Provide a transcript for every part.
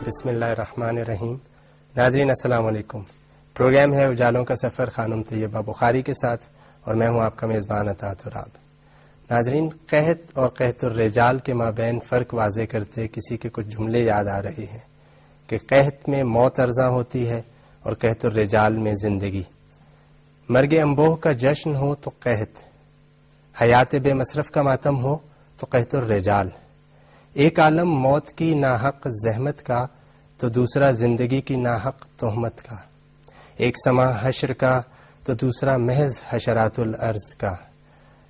بسم اللہ الرحمن الرحیم. ناظرین السلام علیکم. پروگرام ہے اجالوں کا سفر خانم طیبہ بخاری کے ساتھ اور میں ہوں آپ کا میزبان اطاعت الراب. ناظرین، قحط اور قحط الرجال کے مابین فرق واضح کرتے کسی کے کچھ جملے یاد آ رہے ہیں کہ قحط میں موت ارزاں ہوتی ہے اور قحط الرجال میں زندگی. مرگ انبوہ کا جشن ہو تو قحط، حیات بے مصرف کا ماتم ہو تو قحط الرجال. ایک عالم موت کی ناحق زحمت کا تو دوسرا زندگی کی ناحق تہمت کا. ایک سما حشر کا تو دوسرا محض حشرات الارض کا.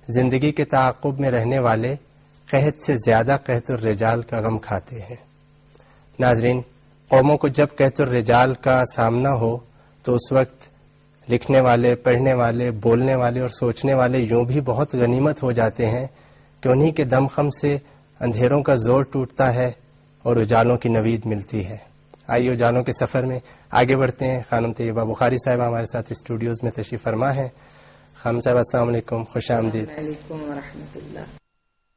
زندگی کے تعاقب میں رہنے والے قحط سے زیادہ قحط الرجال کا غم کھاتے ہیں. ناظرین، قوموں کو جب قحط الرجال کا سامنا ہو تو اس وقت لکھنے والے، پڑھنے والے، بولنے والے اور سوچنے والے یوں بھی بہت غنیمت ہو جاتے ہیں کہ انہی کے دم خم سے اندھیروں کا زور ٹوٹتا ہے اور اجالوں کی نوید ملتی ہے. آئیے اجالوں کے سفر میں آگے بڑھتے ہیں. خانم طیبہ بخاری صاحبہ ہمارے ساتھ اسٹوڈیوز میں تشریف فرما ہیں. خانم صاحب السلام علیکم، خوش آمدید. وعلیکم ورحمۃ اللہ.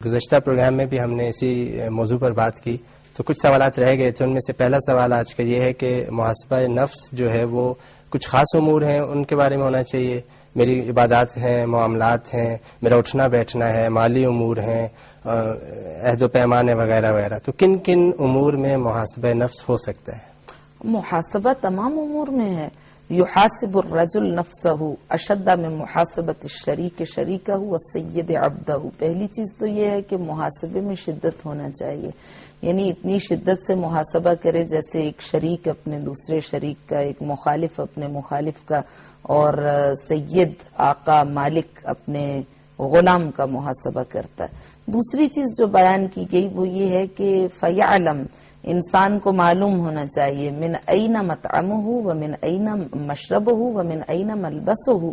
گزشتہ پروگرام میں بھی ہم نے اسی موضوع پر بات کی تو کچھ سوالات رہ گئے تھے. ان میں سے پہلا سوال آج کا یہ ہے کہ محاسبہ نفس جو ہے وہ کچھ خاص امور ہیں، ان کے بارے میں ہونا چاہیے. میری عبادات ہیں، معاملات ہیں، میرا اٹھنا بیٹھنا ہے، مالی امور ہیں، عہد و پیمانے وغیرہ وغیرہ. تو کن کن امور میں محاسبہ نفس ہو سکتا ہے؟ محاسبہ تمام امور میں ہے. یحاسب الرجل نفسہ اشد من محاسبۃ الشریک شریکہ والسید عبدہ. پہلی چیز تو یہ ہے کہ محاسبے میں شدت ہونا چاہیے، یعنی اتنی شدت سے محاسبہ کرے جیسے ایک شریک اپنے دوسرے شریک کا، ایک مخالف اپنے مخالف کا، اور سید آقا مالک اپنے غلام کا محاسبہ کرتا ہے. دوسری چیز جو بیان کی گئی وہ یہ ہے کہ فیعلم، انسان کو معلوم ہونا چاہیے، من این مطعمہ ومن این مشربہ ومن این ملبسہ،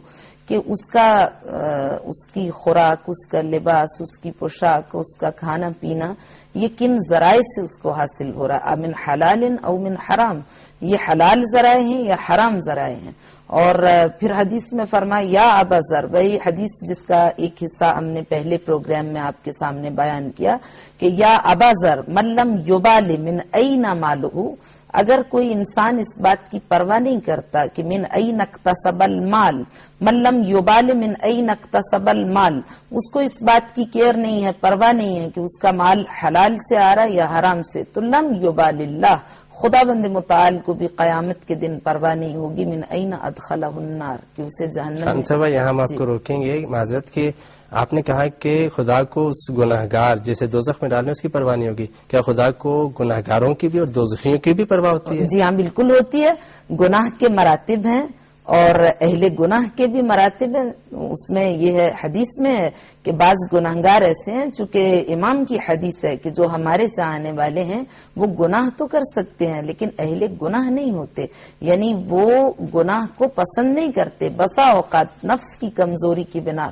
کہ اس کی خوراک، اس کا لباس، اس کی پوشاک، اس کا کھانا پینا یہ کن ذرائع سے اس کو حاصل ہو رہا. من حلال او من حرام، یہ حلال ذرائع ہیں یا حرام ذرائع ہیں. اور پھر حدیث میں فرمایا یا ابا ذر، وہی حدیث جس کا ایک حصہ ہم نے پہلے پروگرام میں آپ کے سامنے بیان کیا کہ یا ابا ذر من لم یبال من این مالہ، اگر کوئی انسان اس بات کی پرواہ نہیں کرتا کہ من این اکتسب المال، من لم یبال من این اکتسب المال، اس کو اس بات کی کیئر نہیں ہے، پرواہ نہیں ہے کہ اس کا مال حلال سے آ رہا ہے یا حرام سے، تو لم یبال اللہ، خدا بند متعال کو بھی قیامت کے دن پرواہ نہیں ہوگی من این ادخلہ النار، کہ اسے جہنم. خان صاحبہ یہاں ہم آپ کو روکیں گے معذرت کہ آپ نے کہا کہ خدا کو اس گناہگار جسے دوزخ میں ڈالنے اس کی پرواہ نہیں ہوگی. کیا خدا کو گناہگاروں کی بھی اور دوزخیوں کی بھی پرواہ ہوتی ہے؟ جی ہاں، بالکل ہوتی ہے. گناہ کے مراتب ہیں اور اہل گناہ کے بھی مراتب ہیں. اس میں یہ ہے، حدیث میں ہے کہ بعض گناہگار ایسے ہیں، چونکہ امام کی حدیث ہے کہ جو ہمارے چاہنے والے ہیں وہ گناہ تو کر سکتے ہیں لیکن اہل گناہ نہیں ہوتے، یعنی وہ گناہ کو پسند نہیں کرتے. بسا اوقات نفس کی کمزوری کی بنا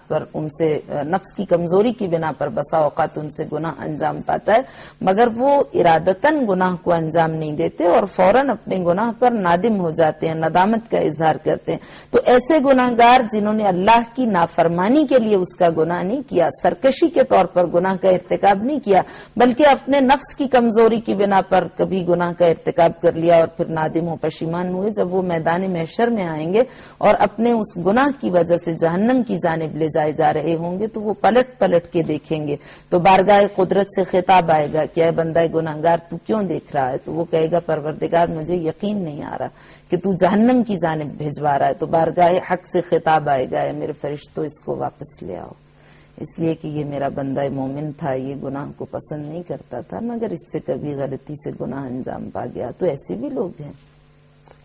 پر بسا اوقات ان سے گناہ انجام پاتا ہے، مگر وہ ارادتاً گناہ کو انجام نہیں دیتے اور فوراً اپنے گناہ پر نادم ہو جاتے ہیں، ندامت کا اظہار کرتے ہیں. تو ایسے گناہگار جنہوں نے اللہ کی نافرمانی کے لیے اس کا گناہ نہیں کیا، سرکشی کے طور پر گناہ کا ارتکاب نہیں کیا، بلکہ اپنے نفس کی کمزوری کی بنا پر کبھی گناہ کا ارتکاب کر لیا اور پھر نادم و پشیمان ہوئے، جب وہ میدان محشر میں آئیں گے اور اپنے اس گناہ کی وجہ سے جہنم کی جانب لے جائے جا رہے ہوں گے تو وہ پلٹ پلٹ کے دیکھیں گے تو بارگاہ قدرت سے خطاب آئے گا کہ اے بندہ گناہگار تو کیوں دیکھ رہا ہے؟ تو وہ کہے گا پروردگار مجھے یقین نہیں آ رہا کہ تو جہنم کی جانب بھیجوا رہا ہے. تو بارگاہ حق سے خطاب آئے گا اے میرے فرشتوں اس کو واپس لے آؤ، اس لیے کہ یہ میرا بندہ مومن تھا، یہ گناہ کو پسند نہیں کرتا تھا مگر اس سے کبھی غلطی سے گناہ انجام پا گیا. تو ایسے بھی لوگ ہیں.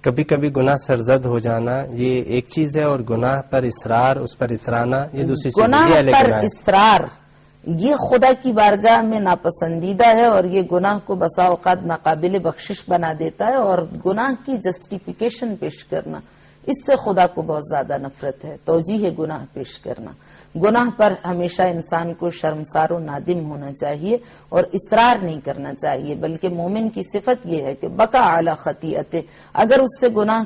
کبھی کبھی گناہ سرزد ہو جانا یہ ایک چیز ہے اور گناہ پر اصرار، اس پر اترانا یہ دوسری چیز ہے. گناہ پر اصرار یہ خدا کی بارگاہ میں ناپسندیدہ ہے اور یہ گناہ کو بسا اوقات ناقابل بخشش بنا دیتا ہے، اور گناہ کی جسٹیفیکیشن پیش کرنا اس سے خدا کو بہت زیادہ نفرت ہے. توجیہ گناہ پیش کرنا، گناہ پر ہمیشہ انسان کو شرمسار و نادم ہونا چاہیے اور اصرار نہیں کرنا چاہیے، بلکہ مومن کی صفت یہ ہے کہ بقا اعلی خطیئت، اگر اس سے گناہ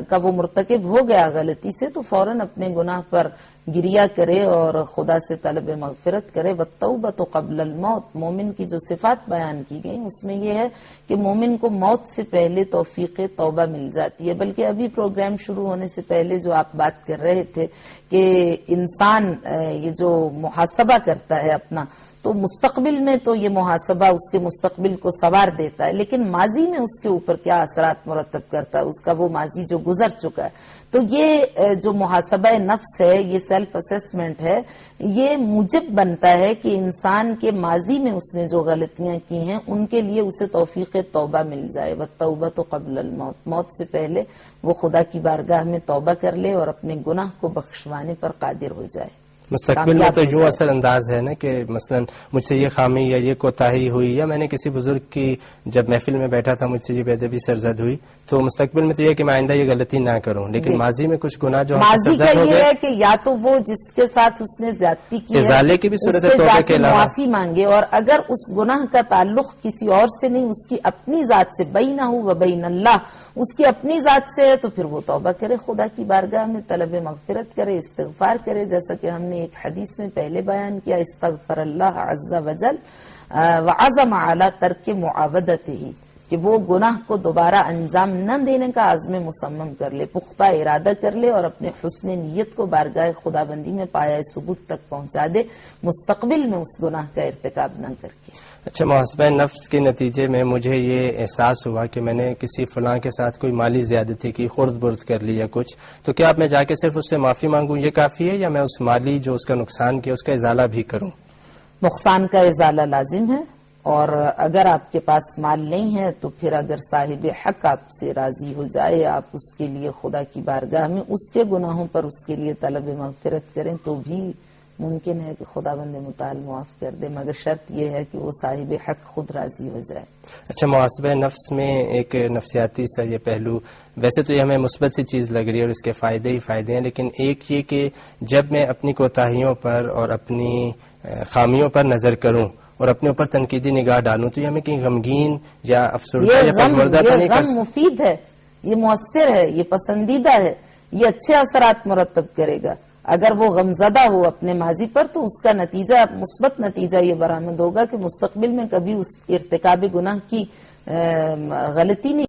کا وہ مرتکب ہو گیا غلطی سے تو فوراً اپنے گناہ پر گریا کرے اور خدا سے طلب مغفرت کرے. والتوبۃ قبل الموت، مومن کی جو صفات بیان کی گئی اس میں یہ ہے کہ مومن کو موت سے پہلے توفیق توبہ مل جاتی ہے. بلکہ ابھی پروگرام شروع ہونے سے پہلے جو آپ بات کر رہے تھے کہ انسان یہ جو محاسبہ کرتا ہے اپنا، تو مستقبل میں تو یہ محاسبہ اس کے مستقبل کو سنوار دیتا ہے، لیکن ماضی میں اس کے اوپر کیا اثرات مرتب کرتا ہے، اس کا وہ ماضی جو گزر چکا ہے. تو یہ جو محاسبہ نفس ہے، یہ سیلف اسیسمنٹ ہے، یہ موجب بنتا ہے کہ انسان کے ماضی میں اس نے جو غلطیاں کی ہیں ان کے لیے اسے توفیق توبہ مل جائے. والتوبۃ قبل الموت، موت سے پہلے وہ خدا کی بارگاہ میں توبہ کر لے اور اپنے گناہ کو بخشوانے پر قادر ہو جائے. مستقبل میں تو یوں اثر انداز ہے نا کہ مثلا مجھ سے یہ خامی یا یہ کوتاہی ہوئی، یا میں نے کسی بزرگ کی جب محفل میں بیٹھا تھا مجھ سے یہ بے ادبی سرزد ہوئی، تو مستقبل میں تو یہ کہ میں آئندہ یہ غلطی نہ کروں، لیکن ماضی میں کچھ گناہ جو ماضی کا یہ ہے کہ یا تو وہ جس کے ساتھ اس نے زیادتی کی ازالے کی بھی صورت ہے، اس سے توبہ جا کے کے علاوہ معافی مانگے، اور اگر اس گناہ کا تعلق کسی اور سے نہیں، اس کی اپنی ذات سے، بینہ و بین اللہ، اس کی اپنی ذات سے ہے، تو پھر وہ توبہ کرے، خدا کی بارگاہ میں طلب مغفرت کرے، استغفار کرے. جیسا کہ ہم نے ایک حدیث میں پہلے بیان کیا، استغفر اللہ عز وجل وعزم علی ترک معاودتہ، کہ وہ گناہ کو دوبارہ انجام نہ دینے کا عزم مصمم کر لے، پختہ ارادہ کر لے، اور اپنے حسن نیت کو بارگاہ خدا بندی میں پایا ثبوت تک پہنچا دے، مستقبل میں اس گناہ کا ارتکاب نہ کر کے. اچھا، محاسبہ نفس کے نتیجے میں مجھے یہ احساس ہوا کہ میں نے کسی فلاں کے ساتھ کوئی مالی زیادتی کی، خرد برد کر لی یا کچھ، تو کیا اب میں جا کے صرف اس سے معافی مانگوں یہ کافی ہے، یا میں اس مالی جو اس کا نقصان کیا اس کا ازالہ بھی کروں؟ نقصان کا ازالہ لازم ہے، اور اگر آپ کے پاس مال نہیں ہے تو پھر اگر صاحب حق آپ سے راضی ہو جائے، آپ اس کے لیے خدا کی بارگاہ میں اس کے گناہوں پر اس کے لیے طلب مغفرت کریں تو بھی ممکن ہے کہ خدا بند متعال معاف کر دے، مگر شرط یہ ہے کہ وہ صاحب حق خود راضی ہو جائے. اچھا، محاسبہ نفس میں ایک نفسیاتی سا یہ پہلو، ویسے تو یہ ہمیں مثبت سی چیز لگ رہی ہے اور اس کے فائدے ہی فائدے ہیں، لیکن ایک یہ کہ جب میں اپنی کوتاہیوں پر اور اپنی خامیوں پر نظر کروں اور اپنے اوپر تنقیدی نگاہ ڈالوں، تو یہ ہمیں کہیں غمگین یا افسردہ یا پژمردہ تو نہیں کر غم مفید ہے، یہ مؤثر ہے، یہ پسندیدہ ہے، یہ اچھے اثرات مرتب کرے گا. اگر وہ غمزدہ ہو اپنے ماضی پر تو اس کا نتیجہ، مثبت نتیجہ یہ برآمد ہوگا کہ مستقبل میں کبھی اس ارتکاب گناہ کی غلطی نہیں